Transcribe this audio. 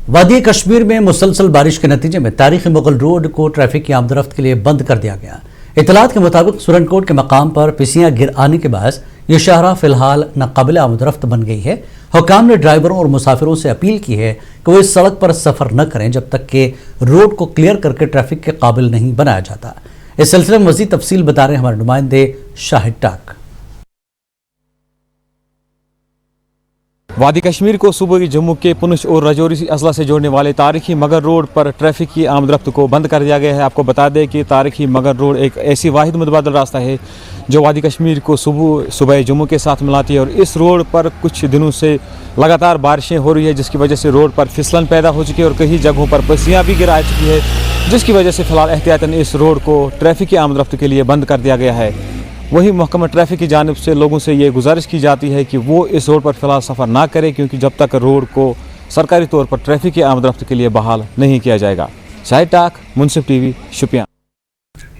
وادی کشمیر میں مسلسل بارش کے نتیجے میں تاریخی مغل روڈ کو ٹریفک کی آمد و رفت کے لیے بند کر دیا گیا۔ اطلاعات کے مطابق سورن کوٹ کے مقام پر پسیاں گر آنے کے باعث یہ شاہراہ فی الحال ناقابل آمد و رفت بن گئی ہے۔ حکام نے ڈرائیوروں اور مسافروں سے اپیل کی ہے کہ وہ اس سڑک پر سفر نہ کریں جب تک کہ روڈ کو کلیئر کر کے ٹریفک کے قابل نہیں بنایا جاتا۔ اس سلسلے میں مزید تفصیل بتا رہے ہیں ہمارے نمائندے شاہد ٹاک۔ وادی کشمیر کو صوبائی جموں کے پونچھ اور راجوری اضلاع سے جوڑنے والے تاریخی مغل روڈ پر ٹریفک کی آمد رفت کو بند کر دیا گیا ہے۔ آپ کو بتا دیں کہ تاریخی مغل روڈ ایک ایسی واحد متبادل راستہ ہے جو وادی کشمیر کو صوبائی جموں کے ساتھ ملاتی ہے، اور اس روڈ پر کچھ دنوں سے لگاتار بارشیں ہو رہی ہے جس کی وجہ سے روڈ پر پھسلن پیدا ہو چکی ہے اور کئی جگہوں پر پسیاں بھی گر آ چکی ہے، جس کی وجہ سے فی الحال احتیاطاً اس روڈ کو ٹریفک کی آمد رفت کے لیے بند کر دیا گیا ہے۔ وہی محکمہ ٹریفک کی جانب سے لوگوں سے یہ گزارش کی جاتی ہے کہ وہ اس روڈ پر فی الحال سفر نہ کریں، کیونکہ جب تک روڈ کو سرکاری طور پر ٹریفک کی آمد رفت کے لیے بحال نہیں کیا جائے گا۔ شاہد ٹاک، منصف ٹی وی، شوپیان۔